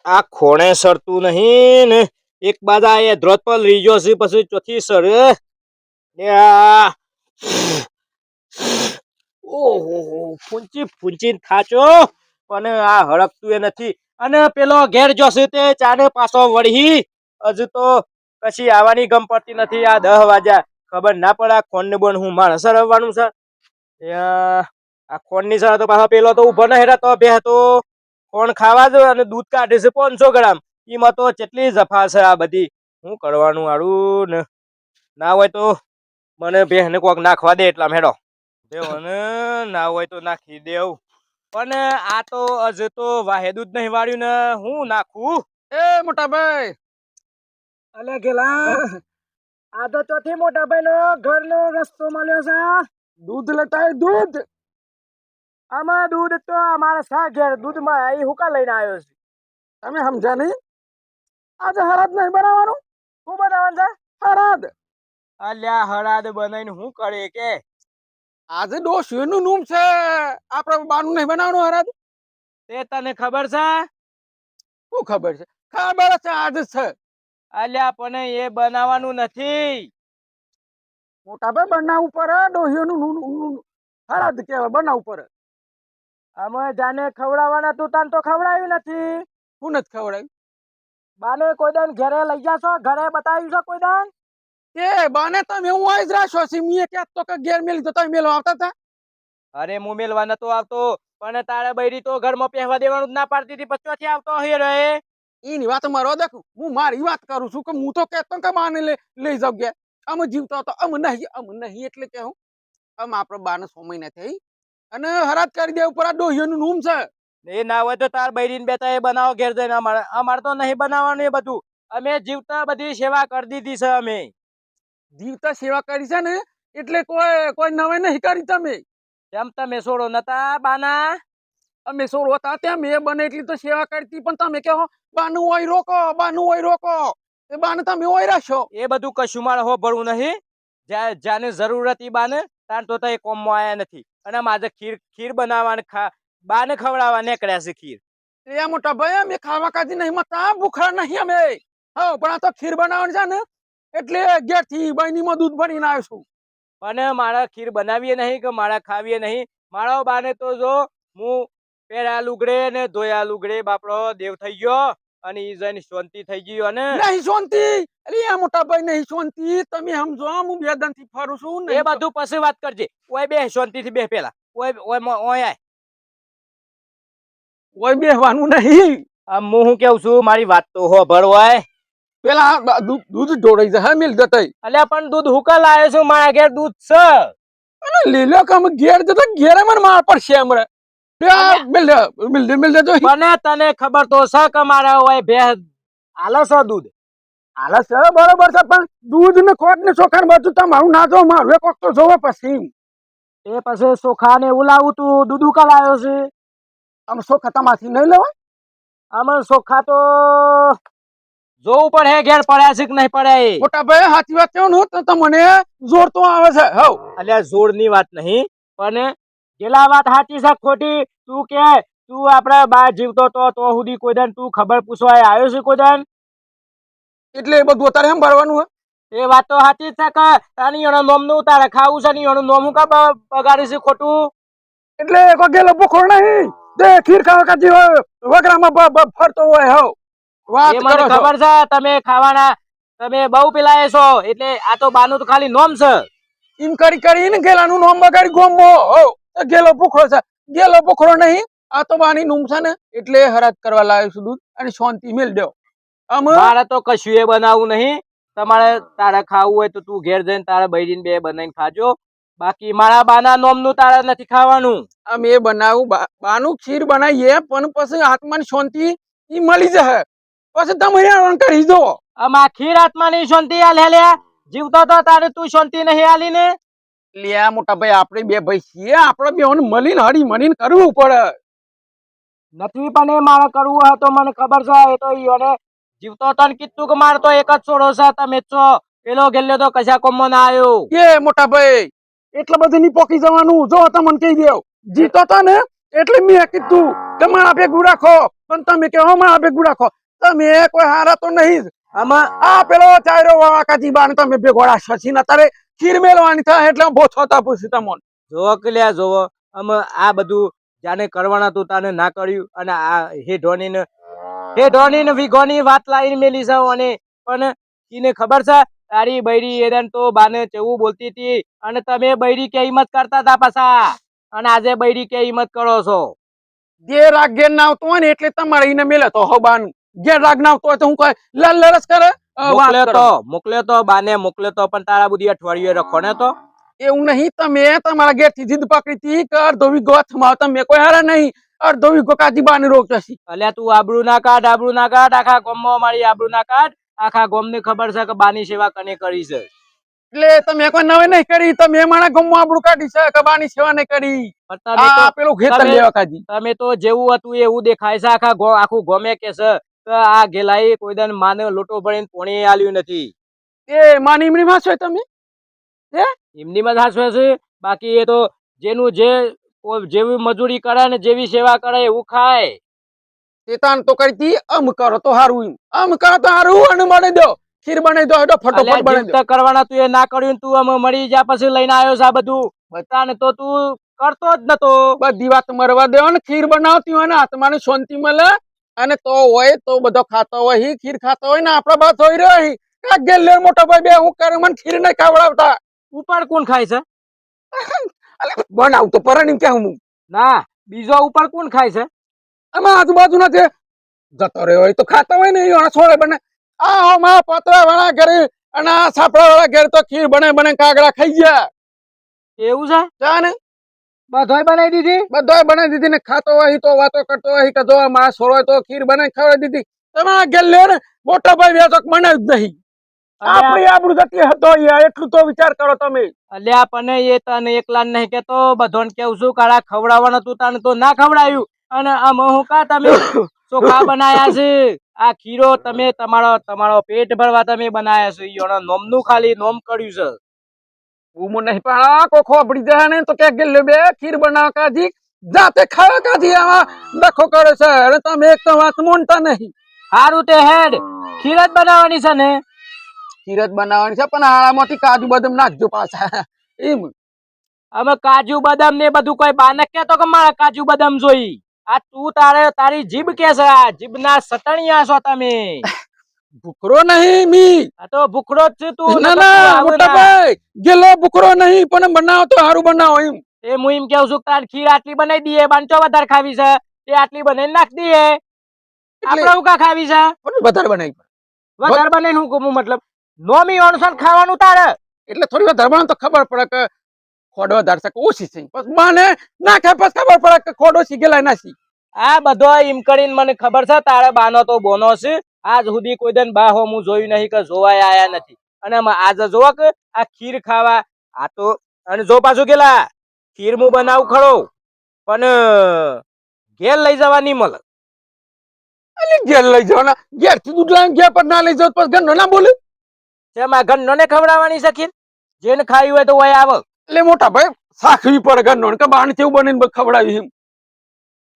આ ખોણે સરતું નહીં ને એક બાજુ એ ધ્રોત પર લઈ ગયો છે પછી ચોથી સર ઓહો ફૂંચી ફૂંચી થાચો પણ આ હળકતું એ નથી અને પેલો ઘેર જોશે તે ચાને પાછો વળી હજુ તો કશી આવવાની ગમ પડતી નથી આ 10 વાગ્યા ખબર ના પડે આ ખોન ને બોન હું માણસ રવવાનું છે આ ખોન ની સર તો પાછો પેલો તો ઉભો ન હેરા તો બે તો કોણ ખાવા જો અને દૂધ કાઢે છે 500 ગ્રામ એમાં તો કેટલી જફા છે આ બધી શું કરવાનું આડું ને ના હોય તો મને બેહને કોક નાખવા દે એટલા હેડો દેવને ના હોય તો નાખી દેવ પણ આ તો હજુ તો વાહેદું જ નહીં વાળ્યું ને હું નાખું એ મોટા ભાઈ અલે ગેલા આ તો ચોથી મોટા ભાઈ નો ઘર નો રસ્તો મળ્યો છે દૂધ લેતા દૂધ આમાં દૂધ તો અમારે સા ઘેર દૂધ માં અહીં હુકા લઈને આવ્યો છે તમે સમજ્યા નહીં આજે હરાદ નહીં બનાવવાનું શું બનાવવાનું છે હરાદ અલ્યા હરાદ બનાવીને શું કરે કે આજે ડોશીનું નૂમ છે આપણે બાનું નહીં બનાવવાનું હરાદ તે તને ખબર છે શું ખબર છે ખબર છે આજે છે અલ્યા પણ એ બનાવવાનું નથી મોટા ભાઈ બનાવવું પડે ડોશીનું નૂમ હરાદ કેવાય બનાવવું પડે અમે જાને ખવડાવવાના તું તને તો ખવડાવ્યું નથી શું નથી ખવડાવ્યું બાને કોઈ દાન ઘરે લઈ જાશો ઘરે બતાવ્યું છે કોઈ દાન એ બાને તમે હું આઈ જ રાશો છે મીએ ક્યાં તો કે ઘેર મેલી તો તમે મેલો આવતા હતા અરે હું મેલવા નતો આવતો પણ તારે બૈરી તો ઘરમાં પહેવા દેવાનું જ ના પાડતી હતી પચવાથી આવતો હે રે એની વાત મારો દેખું હું મારી વાત કરું છું કે હું તો કહેતો કે બાને લઈ જાવ ગયા અમે જીવતા તો અમે નહીં એટલે કે હું આમ આપણે બાને 6 મહિના થઈ અને હરાત કરી દે ઉપર આ ડોહીનું નૂમ છે એ ના હોય તો તાર બૈરીને બેટા એ બનાવો ઘેર જઈને અમારે તો નહીં બનાવવાનું એ બધું અમે જીવતા બધી સેવા કરી દીધી છે અમે જીવતા સેવા કરી છે ને એટલે કોઈ નવાઈ નહીં કરી તમે કેમ તમે છોડો નતા બાના અમે સોળ હતા ત્યાં મેં બને એટલી તો સેવા કરતી પણ તમે કહો બાનું ઓય રોકો એ બાને તમે ઓય રાખશો એ બધું કશું મારે હો ભરવું નહીં જાને જરૂર હતી બાને તાર તો એ કોમમાં આયા નથી અને મારે ખીર બનાવવાને બાને ખવડાવવા નીકળ્યા છે ખીર એ મોટા ભાઈ અમે ખાવા કાજી નહીં મતા ભૂખા નહીં અમે હા પણ આ તો ખીર બનાવવાની છે ને એટલે ઘેર થી બહેનીમાં દૂધ ભરીને આવ્યો છું અને મારા ખીર બનાવીએ નહીં કે મારા ખાવીએ નહીં મારા બાને તો જો હું પેરા લુગડે ને ધોયા લુગડે બાપડો દેવ થઈ ગયો અને ઈ જઈને શાંતિ થઈ ગઈ અને નહીં શાંતિ અરે આ મોટા ભાઈ નહીં શાંતિ તમે સમજો હું બે દન થી ફરું છું એ બધું પછી વાત કરજે ઓય બે શાંતિ થી બે પેલા ઓય બેહવાનું નહીં આમ હું કેવું છું મારી વાત તો હો ભરવાય પેલા દૂધ ઢોળાઈ જાય મિલ જતા અલ્યા પણ દૂધ હુકા લાવ્યો છું મારા ઘેર દૂધ છે અને લીલો કામ ઘેર જતો ઘેરે મને માર પડશે હમણાં મિલ જજો મને તને ખબર તો છે કે મારા હોય બે આલે છે દૂધ હાલે છે બરોબર છે પણ દૂધ ને ખોટ ને ચોખા ને બધું તમારું ના જો મારું કોક તો જોવે પછી એ પછી ચોખા ને એવું લાવું તું દૂધ હુકા લાવ્યો છે આમ ચોખા તમારથી નહીં લેવાય આમાં ચોખા તો જોવું પડે ઘેર પડ્યા છે કે નહીં પડ્યા મોટા ભાઈ સાચી વાત કેવું ને તો મને જોર તો આવે છે હવ અલ્યા જોર ની વાત નહીં પણ પેલા વાત સાચી છે ખોટી તું કે તું આપડે બા જીવતો તો સુધી કોઈ દાન તું ખબર પૂછવા આવ્યો છે કોઈ દાન એટલે એ બધું અત્યારે એમ ભરવાનું એ વાત તો સાચી છે કે તારી એનો નોમ નું તારે ખાવું છે ની એનું નોમ હું કા બગાડી છે ખોટું એટલે કોઈ ગેલો બખોર નહીં દે ખીર ખાવા કાજી વગરામાં ફરતો હોય હવ વાત એ મને ખબર છે તમે ખાવાના તમે બહુ પેલા છો એટલે આ તો બાનું તો ખાલી નોમ છે એમ કરીને ગેલાનું નામ બગાડી ગોમો હો ગેલો બખોર છે ગેલો બખોર નહીં આ તો બાની નૂમ છે ને એટલે હરાજ કરવા લાવ્યો છું દૂધ અને શાંતિ મેલ દો મારે તો કશું એ બનાવવું નહીં તમારે તારે ખાવું હોય તો તું ઘેર જઈને તારા બૈરીને બે બનાવીને ખાજો બાકી મારા બાના નોમ નું તારે નથી ખાવાનું અમે બનાવું બાનું ખીર બનાવીએ પણ પછી આત્માની શાંતિ ઈ મળી જશે પછી તમે કરી દો આમાં ખીર આત્માની શાંતિ આલે લે જીવતો તો તારે તું શાંતિ નહીં આલી ને લ્યા મોટા ભાઈ આપણે બે ભાઈ છીએ આપણે બે મળીને હળી મળીને કરવું પડે નથી પણ એ મારે કરવું હોય તો મને ખબર છે એ તો ઈઓને જીવતો તને કીધું કે મારે તો એક જ છોડો છે તમે છો પેલો ગેલ્યો તો કશા કોમમાં ના આવ્યો એ મોટા ભાઈ એટલે બધું ની પોકી જવાનું જો તમને કહી દેવ જીતો તો ને એટલે મેં કીધું કે મારા ભેગું રાખો, પણ તમે કહો મારા ભેગું રાખો. તમે કોઈ હારા તો નહીં જ. આમાં આ પેલો ચાયરો વાકાજી બાને તમે ભેગો રાખશો છીન અત્યારે ખીર મેલવાની થાય એટલે ભો છોતા પૂછી તમોન. જોવો કે લ્યા જોવો, આમાં આ બધું જાને કરવાના તું તાને ના કર્યું, અને આ હેઢોની ને વિગોની વાત લાઈને મેલી છે. અને પણ એને ખબર છે તારી બૈરી એરન તો બાને કેવું બોલતી હતી, અને તમે બૈરી કે હિંમત કરતા હતા પાછા, અને આજે બૈરી કે હિંમત કરો છો. જે રાગ ઘેર ના આવતો હોય ને એટલે તમારે એને મેલે તો હબાન ઘેર રાગ ના આવતો હોય તો હું કઈ લલ લરસ કરે મોકલ્યો તો બાને મોકલ્યો તો, પણ તારા બધી અઠવાડિયે રખો ને તો. એવું નહીં. તમે તમારા ઘેર થી જીદ પકડી હતી કે અડધો વીઘો હાથમાં તમે કોઈ હારા નહીં, અડધો વીઘો કાજી બાને રોકશી. અલ્યા તું આબરૂ ના કાઢ, આબરૂ ના કાઢ, આખા ગામમાં અમારી આબરૂ ના કાઢ. આખા ગામને ખબર છે કે બાની સેવા કને કરી છે. એટલે તમે કોઈ નવે નહીં કરી, તમે મારા ગામમાં આબરૂ કાઢી છે કે બાની સેવા નહીં કરી. આ પેલું ખેતર લેવા કાજી. તમે તો જેવું હતું એવું દેખાય છે. આખું ગમે કે છે કે આ ગેલાઈ કોઈ દન માને લોટો ભરીને પોણી આલ્યું નથી. એ માની ઈમની માં છો તમે? એમની માં હાસવે છે. બાકી એ તો જેનું જેવી મજૂરી કરે ને જેવી સેવા કરે એવું ખાય. તેતાન તો કરી અમ કરો તો હારું, અમ કરો તો હારું, અને બનાવી દો ખીર બનાવી દો, હેડો ફટોફટ બનાવી દો. કરવાના તું એ ના કર્યું, તું અમે મળી જા પછી લઈને આવ્યો છે આ બધું. બતાને તો તું કરતો જ નતો. બધી વાત મરવા દેવો ને, ખીર બનાવતી હોય ને આત્માને શાંતિ મળે, અને તો હોય તો બધો ખાતો હોય, ખીર ખાતો હોય ને આપડા બાદ હોય રહ્યો. કાગે લે મોટો ભાઈ બે હું કરું, મને ખીર નહીં ખાવડાવતા. ઉપર કોણ ખાય છે? બનાવ તો પરણી કે હું ના, બીજો ઉપર કોણ ખાય છે? આમાં આજુબાજુ ના છે જતો રહ્યો હોય તો ખાતો હોય ને એ છોડે બને. આ માં પતરા વાળા ઘરે અને આ સાપડા વાળા ઘરે તો ખીર બને કાગડા ખાઈ ગયા. એવું છે? ચા ને બધોય બનાવી દીધી, બધોય બનાવી દીધી ને ખાતો હોય તો વાતો કરતો હોય કે જો મારા છોડો તો ખીર બનાવી ખવડાવી દીધી. તમે આ ઘેર લ્યો ને મોટા ભાઈ વ્યાસક બનાવ્યું જ નહીં. આપણી આબરૂ જતી હતો યાર, એટલું તો વિચાર કરો તમે. અલ્યા પણ એ તને એકલા નહીં કેતો, બધોને કેવું છું કાળા ખવડાવવાનું તું તને તો ના ખવડાવ્યું, અને આમ હું કા તમે ચોખા બનાયા છે. આ ખીરો તમે તમારો પેટ ભરવા તમે બનાયા છે. ઈયોના નોમનું ખાલી નોમ કર્યું છે. હું નહીં પણ આ કોખો આપડી જાય ને તો કે ગેલે બે ખીર બનાવ કાજી જાતે ખાવા કાજી આવા ડખો કરે છે, અને તમે એક તો વાત મોનતા નહીં. હારું તે હેડ ખીર જ બનાવવાની છે ને? ખીર જ બનાવવાની છે, પણ આમાંથી કાજુ બદામ નાખજો પાછા એમ. અમે કાજુ બદામ ને બધું કોઈ બાનક કેતો કે મારા કાજુ બદામ જોઈ. આ તું તારી જીભ કે છે, આ જીભ ના સટણિયા છો તમે. ભૂખરો નહીં મી. આ તો ભૂખડો જ છે તું. ના ના મોટા ભાઈ ગેલો ભૂખરો નહીં, પણ બનાવો તો સારું બનાવો એમ. એ હું એમ કેવું છું તાર ખીર આટલી બનાવી દઈએ, બાંચો વધારે ખાવી છે તે આટલી બનાવી નાખ દઈએ. આપણે હું કા ખાવી છે? વધારે બનાવી વધારે બનાવીને હું કહું મતલબ નોમી અણસન ખાવાનું તારે. એટલે થોડી વધારે બનાવ તો ખબર પડે કે ખોડો વધારે છે કે ઓછી છે. પછી બાને નાખે પછી ખબર પડે કે ખોડો સી ગયેલા નાસી. આ બધો એમ કરીને મને ખબર છે તારે બાનો તો બોનો છે. આજ સુધી કોઈ દિન બા હો હું જોયું નહીં કે જોવાય આયા નથી. અને આજે જોવા કે આ ખીર ખાવા આ તો, અને જો પાછું ગયેલા ખીર હું બનાવું ખરો, પણ ઘેર લઈ જવા નહીં મળે. ઘેર લઈ જવાના, ઘેર થી દૂધ લાવીને ઘેર પર ના લઈ જાવ પછી ઘરનો ના બોલે. તેમાં ઘરનો ને ખવડાવવાની છે ખીર? જેને ખાવી હોય તો વય આવે. એટલે મોટા ભાઈ સાખવી પડે ઘરનો કે બાણ થી બનીને ખવડાવી એમ.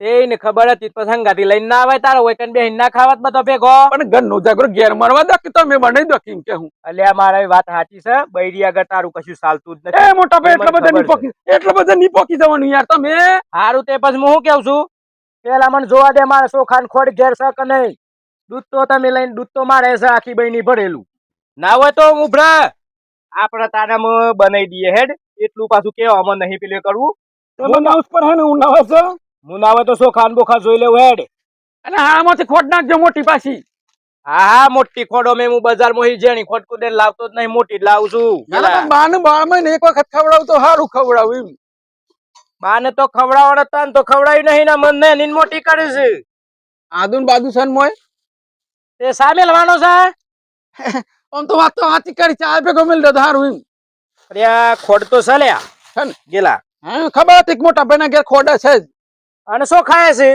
એને ખબર હતી પછી હંગાથી લઈને ના આવે તારે હોય કઈ બેહીને ના ખાવત બધો ભેગો. પણ ઘરનો જાગરો ઘેર મારવા દો કે તમે બનાવી દો કેમ કે હું. અલ્યા મારી વાત સાચી છે, બૈરી આગળ તારું કશું ચાલતું જ નથી. એ મોટા ભાઈ એટલા બધા ની પોકી જવાનું યાર તમે. હારું તે પછી હું કેવું છું, પેલા મને જોવા દે મારે ચોખા ખોડ ઘેર છે કે નહીં. દૂધ તો તમે લઈને દૂધ તો મારે છે આખી બહેની ભરેલું. ના હોય તો ઉભરા આપડે તારામાં બનાવી દઈએ હેડ. એટલું પાછું કેવા આમાં નહીં પેલું કરવું. પર હે ને હું નાવે છે. હું ના હોય તો ચોખા બોખા જોઈ લેવું હેડ. અને આમાંથી ખોટ નાખજો મોટી પાછી. હા મોટી ખોડો મેં હું બજાર માં જેની ખોટ કુદે લાવતો જ નહીં, મોટી જ લાવું છું. બાને બાળમાં એક વખત ખવડાવું તો સારું ખવડાવું એમ. બાને તો ખવડાવવાનો હતા ને તો ખવડાવી નહીં ને મને નીન મોટી કરી છે. આદુન બાદુ સન મોય તે સામે લવાનો છે. આમ તો વાત તો વાતી કરી છે, આ ભેગો મિલ દે સારું એમ. અરે ખોડ તો ચાલ્યા છે ને ગેલા. હા ખબર હતી કે મોટા ભાઈ ના ઘેર ખોડા છે જ. અને શું ખાય છે?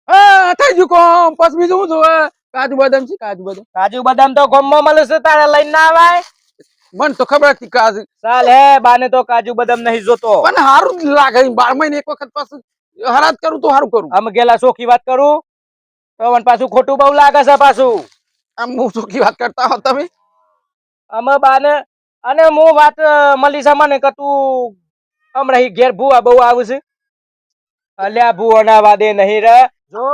હા થઈ ગયું કોમ. પછી બીજું શું જોવે? કાજુ બદામ છે, કાજુ બદામ. કાજુ બદામ તો ગમમાં મળે છે, તારે લઈને ના આવાય. મને તો ખબર હતી કાજુ. ચાલ હે બાને તો કાજુ બદામ નહીં જોતો. પણ સારું જ લાગે 12 મહિને એક વખત પાછું. હરાજ કરું તો સારું કરું. અમે ગેલા ચોખ્ખી વાત કરું તો મને પાછું ખોટું બહુ લાગે છે પાછું. આમ હું ચોખ્ખી વાત કરતા હો તમે. અમે બાને અને હું વાત મળી છે મને કે તું હમણાં ઈ ઘેર ભૂવા બહુ આવશે. અલ્યા ભૂવાના વાદે નહીં રે. જો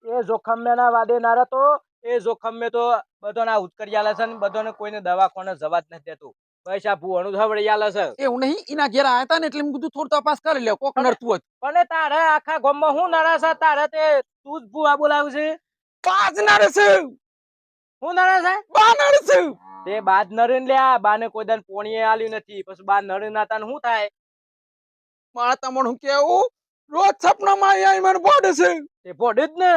એ જોખમ ના વાદે ના રહેતો એ જોખમ મેં તો બધાને ઉત્કરી આલે છે ને બધાને કોઈને દવાખાને જવા જ નથી દેતું. પૈસા ભૂવાનું ધવડી આલે છે. એવું નહીં, એના ઘેર આયા તા ને એટલે મેં કીધું થોડું તપાસ કરી લે કોક અને- નડતું હોત. પણ તારે આખા ગામમાં હું નડે છે તારે તે તું જ ભૂવા બોલાવું છે. પાજ નડે છે. હું નડે છે બા નડે છે. તે બાદ નરે લ્યા બાને કોઈ દાન પોણીએ આલ્યું નથી પછી બા નરે ના તાન શું થાય. મારા તમને હું કેવું રોજ સપનામાં આઈ મને બોડે છે. તે ભોડે જ ને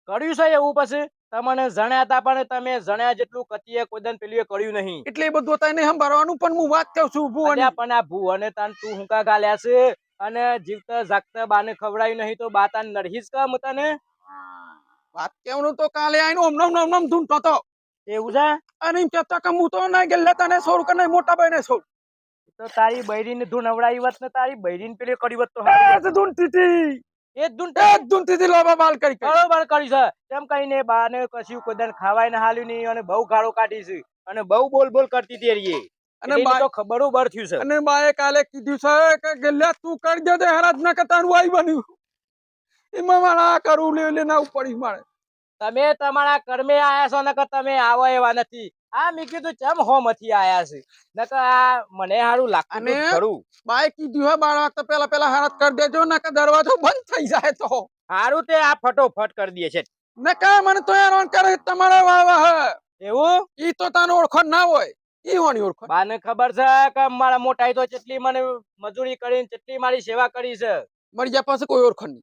કર્યું છે એવું પછી તમને જણ્યા હતા પણ તમે જણ્યા જેટલું કતીએ કોઈ દાન પેલીએ કર્યું નહીં. એટલે એ બધું તને સંભાળવાનું પણ હું વાત કહું છું ભુવાની. અલ્યા પણ આ ભૂવાને તાન તું હું કા ગાલ્યા છે અને જીવતા જાગતા બાને ખવડાવ્યું નહીં તો બા તાન નરહીસ કા તને. વાત કેવનું તો કાલે આઈને ઓમ ધૂમતો તો. એવું છે અને એમ કહેતો કે હું તો ના ગેલે તને છોડ કે નહીં મોટા ભાઈને છોડ. તો તારી બૈરીને ધૂન નવડાવી વત ને તારી બૈરીને પેલી કરી વત તો એ જ ધૂનતી હતી. એ જ ધૂન એ જ ધૂનતી હતી લોબા બાલ કરી કરી. બરોબર કરી છે તેમ કહીને બાને કશું કોઈ દાન ખાવાય ને હાલ્યું નહીં અને બહુ ગાળો કાઢી છે અને બહુ બોલ બોલ કરતી હતી એરીએ. અને એટલે એને બા તો બરોબર થયું છે. અને બાએ કાલે કીધું છે કે ગેલ્યા તું કરી દે તે હરાજ ના કતાનું આઈ બન્યું. એમાં મારા કરું લે લે ના ઉપડી મારે. તમે તમારા કર્મે આયા છો નકર તમે આવો એવા નથી. આ મેં કીધું ચમ હોમથી આયા છે નકર આ મને હારું લાગતું અને જ ખરું. બાએ કીધું હે 12 વાગતા પેલા હરાજ કરી દેજો નકર દરવાજો બંધ થઈ જાય તો. હારું તે આ ફટોફટ કરી દે છે. નકર મને તો હેરાન કરે તમારા વાવા હે. એવું ઈ તો તાનો ઓળખો ના હોય. ઈ હોની ઓળખો. બાને ખબર છે કે મારા મોટાઈ તો કેટલી મને મજૂરી કરીને કેટલી મારી સેવા કરી છે. મરી ગયા પાસે કોઈ ઓળખો નહીં.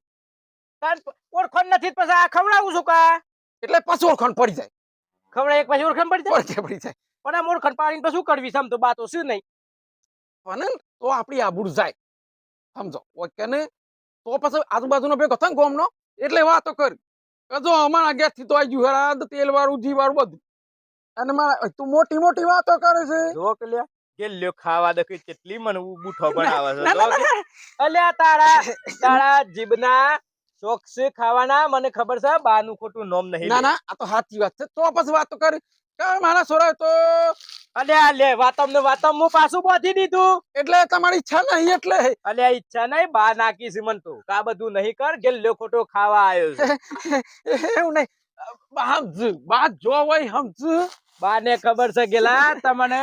તાન ઓળખણ નથી તો પછી આ ખવડાવું છું કા. એટલે પાછું ઓળખાણ પડી જાય. ખવડાય એક પછી ઓળખણ પડી જાય પડી જાય. પણ આ ઓળખણ પાડીને તો શું કરવી સમ તો બાતો શું નહીં. પણ તો આપણી આબરૂ જાય. સમજો ઓકે ને તો પછી આજુબાજુનો ભેગો થાય ને ગામનો એટલે વાતો કરી કે જો અમારા ગેસથી તો આ ગયું હરાદ તેલ વાળું ઘી વાળું બધું. અને તું મોટી મોટી વાતો કરે છે. જો કે લ્યા ગેલ્યો ખાવા દે કેટલી મને બૂઠો બનાવે છે. ના, ના, જો કે ના. અલ્યા તારા જીભના શોખ છે ખાવાના મને ખબર છે બાનું ખોટું નોમ નહીં. ના ના આ તો સાચી વાત છે. તો પછી વાતો કરી કે મારા છોરા તો અલ્યા લે વાતમ હું પાછું બાંધી દીધું. એટલે તમારી ઈચ્છા નહીં એટલે અલ્યા ઈચ્છા નહીં બા નાખી છે મન તો કા બધું નહીં કર ગેલ્યો ખોટો ખાવા આવ્યો છે. એવું નહીં. સમજ બાત જો હોય સમજ. બાને ખબર છે ગેલા તમને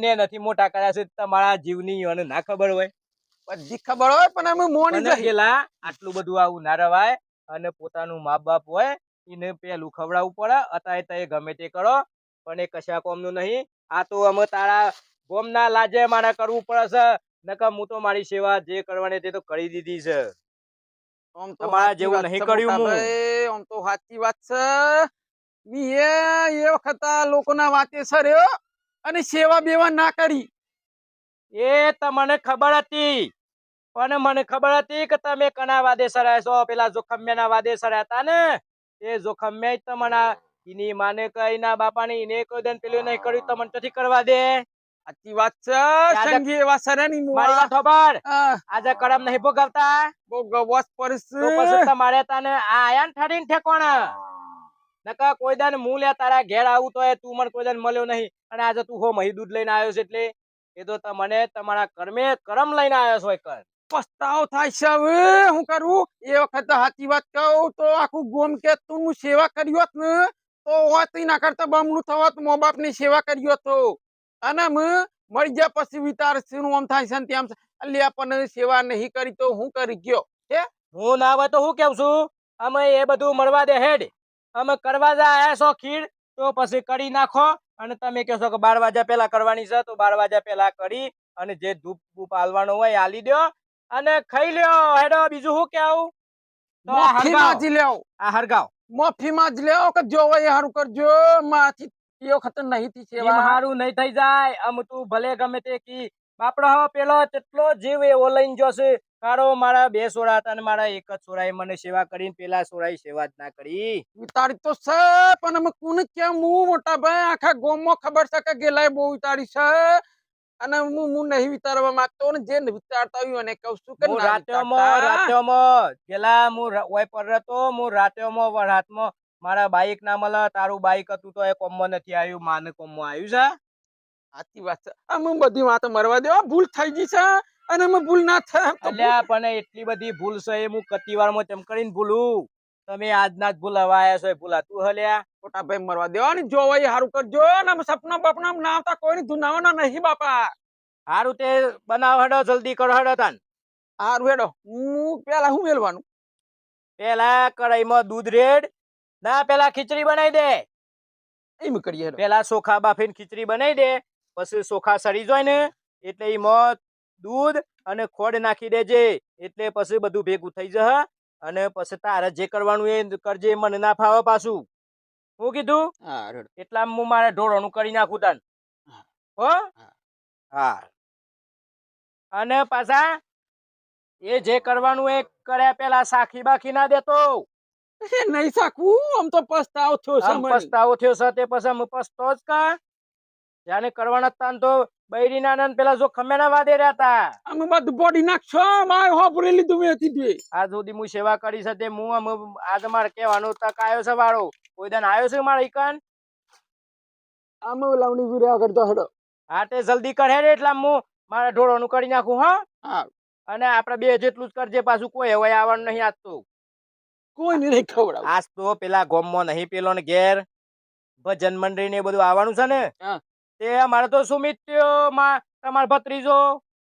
ને નથી મોટા કર્યા છે તમારા જીવની અને ના ખબર હોય. બધી ખબર હોય પણ અમે મોની મને જઈ. ગેલા આટલું બધું આવું ના રવાય અને પોતાનું મા બાપ હોય એને પેલું ખવડાવવું પડે અત્યારે તો ગમે તે કરો પણ એ કશા કોમનું નહીં. આ તો અમે તારા ગોમના લાજે મારે કરવું પડે છે નકર હું તો મારી સેવા જે કરવાની તે તો કરી દીધી છે. આમ તો તમારા સાચી જેવું વાત નહીં છે કર્યું મોટા હું. ભાઈ. આમ તો સાચી વાત છે. એ વખત લોકોના વાતે સર્યો અને સેવા બેવા ના કરી. એ તમને ખબર હતી પણ મને ખબર હતી કે તમે કના વાદે સરાય છો પેલા જોખમિયાના વાદે સરાયા હતા ને એ જોખમિયા જ તમને એની માને કઈ ના બાપાને એને કોઈ દન પેલું નહીં કર્યું તો મને નથી કરવા દે. સાચી વાત છે. આજે સંગી એવા સરાની મારી વાત ખબર આ આજે કરમ નહીં ભોગવતા બહુ ગવાસ પરિસ તો પછી તમારે તને આ આયા ને ઠરીને ઠેકોણ નકા કોઈ દાન હું લે તારા ઘેર આવું તો તું મને કોઈ દાન મળ્યો નહીં અને આજે તું હો મહી દૂધ લઈને આવ્યો છે એટલે એ તો તમને તમારા કર્મે કરમ લઈને આવ્યો છો. એક પસ્તાવ થાય છે હવે હું કરું. એ વખત સાચી વાત કહું તો આખું ગોમ કે તું સેવા કરી હોત ને તો હોત ના કરતા બમણું થવાત મા બાપ ની સેવા કરી હોત તો. અને મરી ગયા પછી વિચાર શું આમ થાય છે ને તેમ એટલે આપણને સેવા નહીં કરી તો હું કરી ગયો હે. હું ના હોય તો હું કેવું છું અમે એ બધું મળવા દે હેડ અમે કરવા જ આયા છો ખીર તો પછી કરી નાખો અને તમે કહો છો કે 12 વાગ્યા પહેલા કરવાની છે તો 12 વાગ્યા પહેલા કરી અને જે ધૂપ ધૂપ આલવાનો હોય આલી દો અને ખાઈ લ્યો હેડો. બીજું શું કેવું તો આ માફીમાં જ લેવ. આ હરગાવ માફીમાં જ લેવ કે જો હોય એ હારું કરજો. માથી એ વખત નહીં થી એમ સેવા હારું નહીં થઈ જાય. આમ તું ભલે ગમે તે કી બાપડો હો પેલો કેટલો જીવ એવો લઈને જોશે કારો મારા 2 સોરા હતા અને મારા એક જ સોરાએ મને સેવા કરીને પેલા સોરાએ સેવા જ ના કરી. વિતાડી તો છે પણ અમે કોને કેમ હું મોટા ભાઈ આખા ગામમાં ખબર છે કે ગેલાય બહુ વિતાડી છે. અને હું નહીં વિચારવા માંગતો ને જે વિચારતા હોય એને કહું છું કે હું ના વિચારતા. રાત્યોમાં પેલા ઓય પર રહેતો હું રાત્યોમાં વરાતમાં મારા બાઈક ના મળે તારું બાઈક હતું તો એ કોમમાં નથી આવ્યું માને કોમમાં આવ્યું છે સાચી વાત છે. અમે બધી વાતો મરવા દેવા ભૂલ થઈ ગઈ છે અને અમે ભૂલ ના થાય એમ તો અલ્યા પણ એટલી બધી ભૂલ છે એ હું કતી વારમાં તેમ કરીને ભૂલું તમે આજના જ ભૂલાવા આયા છો એ ભૂલાતું હલ્યા ખોટા ભાઈ મરવા દેવા ને જો હોય હારું કરજો ને અમે સપના બપના ના આવતા કોઈ ધુનાવાના નહીં બાપા. હારું તે બનાવ હડો જલ્દી કરો હડો તાન હારું હેડો હું પેલા હું મેલવાનું પેલા કઢાઈમાં દૂધ રેડ ના પેલા ખીચડી બનાવી દે એમ કરીએ હેડો. પેલા ચોખા બાફીને ખીચડી બનાવી દે પછી ચોખા સડી જાય ને એટલે એમાં દૂધ અને ખોડ નાખી દેજે એટલે પછી બધું ભેગું થઈ જશે અને પછી તારે જે કરવાનું એ કરજે મને ના ફાવે પાછું હું કીધું હારું હેડો. એટલા હું મારે ઢોળવાનું કરી નાખું તાન હો હા અને પાછા એ જે કરવાનું એ કર્યા પેલા સાખી બાખી ના દેતો એ નહીં સાકવું આમ તો પસ્તાવ થયો છે આમ મને. પસ્તાવો થયો છે તે પછી હું પસ્તો જ કા જાને કરવાના તાન તો બૈરીના આનંદ પેલા જો ખમેના વાદે રહેતા અમે બધું બોડી નાખશો માય હોપરી લીધું મેં હતી આજ સુધી હું સેવા કરી છે તે હું આજ મારે કહેવાનું તક આવ્યો છે વાળો કોઈ દન આવ્યો છે મારે ઈકન અમે લાવણી વિર્યા કરતો હેડો. હા તે જલ્દી કરે રે એટલે હું મારે ઢોળવાનું કરી નાખું હા હા અને આપણે બે જેટલું જ કરજે પાછું કોઈ હવે આવવાનું નહીં આજ તો કોઈ નહીં ખવડાવ. આજ તો પેલા ગોમમાં નહીં પેલો ને ઘેર ભજન મંડળી ને બધું આવવાનું છે ને હા. તે અમારે તો સુમિત્યો માં તમારો ભત્રીજો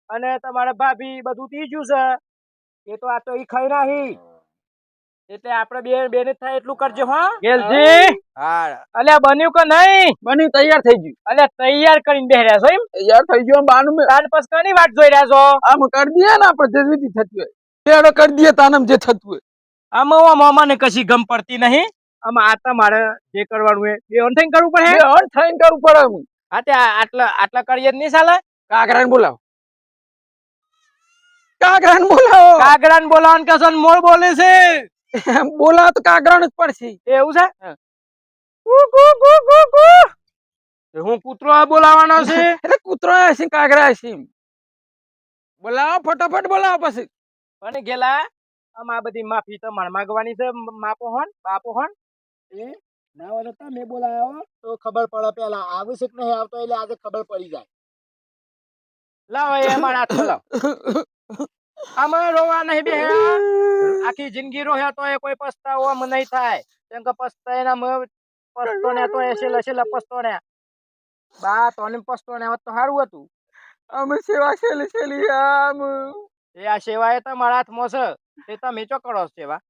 અને તમારા ભાભી બધું ત્રીજું છે એ તો આ તો ઈ ખાઈ નાહી એટલે આપણે બે બેને જ થાય એટલું કરજો હા ગેલજી. હા અલ્યા બન્યું કે નહીં બની તૈયાર થઈ ગયું. અલ્યા તૈયાર કરીને બેહ્યા છો એમ તૈયાર થઈ ગયો બાનું મેં તાન પછી કની વાટ જોઈ રહ્યા છો આમ કરી દઈએ ને આપણે જે વિધિ થતી હોય હેડો કરી દઈએ તાનમ જે થતું હોય. આમાં મામાને કશી ગમ પડતી નહીં આમાં આ તમારે જે કરવાનું એ બે ઓન થઈને કરવું પડે બે હણ થઈને કરવું પડે એમ. હા તે આટલા આટલા કરીએ જ નહીં ચાલે કાગરાને બોલાવો. કાગરાને બોલાવો. કાગડાને બોલાવાનું કહેશો ને મોર બોલે છે બોલાવો તો કાગરાને જ પડશે. એવું છે હા. હું કૂતરો બોલાવાનો છે એટલે કૂતરો હશે કાગરા હશે. બોલાવો ફટાફટ બોલાવો પછી. અને ગેલા આમ આ બધી માફી તમારે માંગવાની છે માપો હોન બાપો હોન એ ના હોય તો તમે બોલાયો તો ખબર પડે પેલા આવે છે કે નહીં આવતો એટલે આજે ખબર પડી જાય લાવો એ મારા હાથ લાવ અમે રોવા નહીં બે આખી જિંદગી રોહ્યા તો એ કોઈ પસ્તાવો આમ નહીં થાય કેમ કે પસ્તાય પસ્તો ને તો એસે લસે લપસતો ને બા તો ને પસ્તો ને હોત તો સારું હતું અમે સેવા છેલી છેલી આમ એ આ સેવા એ તો મારા હાથમાં છે તે તમે ચો કરો છો સેવા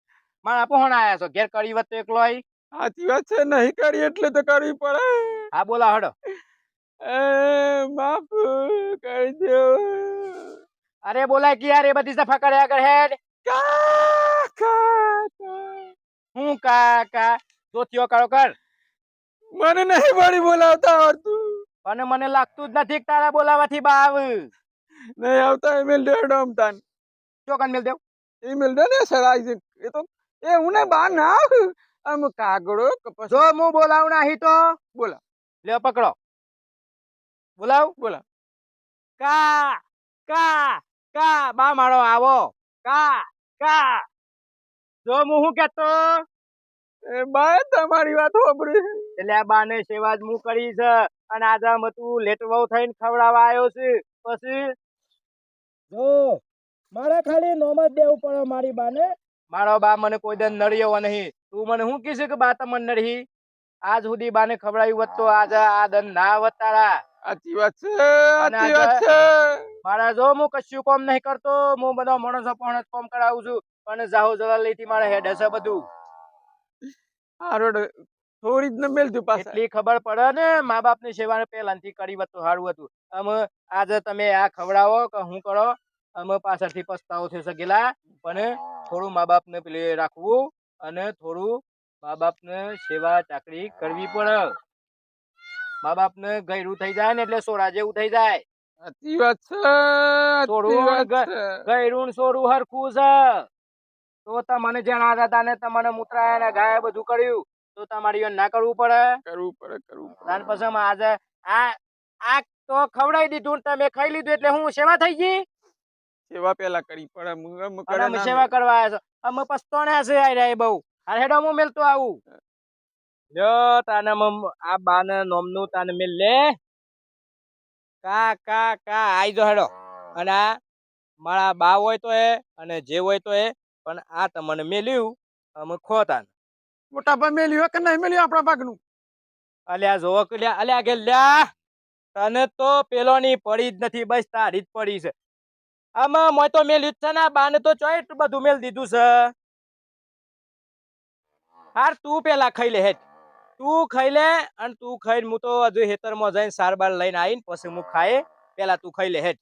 મારા પહોણ આયા છો ઘેર કરી વત તો એકલો આવી સાચી વાત છે નહીં કરી એટલે તો કરવી પડે. હા બોલા હડો માફ કરી દો. અરે બોલાય કે યાર એ બધી સફા કર્યા આગળ હેડ હું કા જો થયો કરો કર મને નહીં વળી બોલાવતા આવડતું. અને મને લાગતું જ નથી કે તારા બોલાવાથી બા આવ નહીં આવતા ઈમેલ દેડો અમતાન. ચોકન મેલ દેવ ઈમેલ દે ને સરાઈ છે એ તો એ હું ને બા ના આમ કાગડો કપસ જો હું બોલાવ નહીં તો બોલા લે પકડો બોલાવ બોલા. કા કા કા બા મારો આવો કા કા જો હું શું કેતો એ બા તમારી વાત સાંભળી. એટલે આ બાને સેવા જ હું કરી છે અને આજે આમ તું લેટવાઉ થઈને ખવડાવવા આવ્યો છે પછી જો મારે ખાલી નોમ જ દેવું પડે મારી બાને મારો બા મને કોઈ દિન નડ્યો નહીં તું મને શું કીધું કે બા તમને નડી આજ સુધી બાને ખવડાવ્યું હોત તો આજે આ દન ના આવત તારા સાચી વાત છે સાચી વાત છે. મારા જો હું કશું કોમ નહીં કરતો હું બધા માણસો પણ જ કોમ કરાવું છું પણ જાહો જલાલી થી મારે હેડ હશે બધું હારોડ થોડી જ ન મેલતું પાછા. એટલી ખબર પડે ને મા બાપ ની સેવા પહેલાથી કરી હોત તો સારું હતું અમે આજે તમે આ ખવડાવો કે હું કરો અમે પાછળથી પસ્તાવો થઈ શકેલા પણ થોડું મા બાપ ને પેલે રાખવું અને થોડું મા બાપ ને સેવા ચાકરી કરવી પડે મા બાપ ને ગયરું થઈ જાય ને એટલે સોરા જેવું થઈ જાય સાચી વાત છે સાચી વાત છે. ગયરું સોરું હરખું છે તો તમને જણા હતા ને તમને મૂતરાયા ને ગાય બધું કર્યું તો તમારી ના કરવું પડે કરવું પડે કરવું પડે. ત્યાર પછી આજે આ આ તો ખવડાવી દીધું ને તમે ખાઈ લીધું એટલે હું સેવા થઈ ગઈ સેવા પેલા કરી પડે અને કરે અમે ના સેવા કરવા આવ્યા છો અમે પસ્તાણ્યા છે આઈ રહ્યા બહુ હાલ હેડો હું મેલતો આવું લ્યો તાને આ બાને નોમનું તાને મેલ લે કા કા કા આઈ જો હેડો અને આ મારા બા હોય તો એ અને જે હોય તો એ પણ આ તમને મેલ્યું અમે ખોતાન મોટા ભાઈ મેલ્યું કે નહીં મેલ્યું આપણા ભાગનું અલ્યા જોવો કે અલ્યા કે લ્યા તને તો પેલોની પડી જ નથી બસ તારી જ પડી છે આમાં મોય તો મેલ્યું જ છે ને આ બાને તો ચોય એટલું બધું મેલ દીધું છે હાર તું પેલા ખાઈ લે હેડ તું ખાઈ લે અને તું ખાઈને હું તો હજુ હેતરમાં જઈને સારબાર લઈને આવીને પછી હું ખાય પેલા તું ખાઈ લે હેડ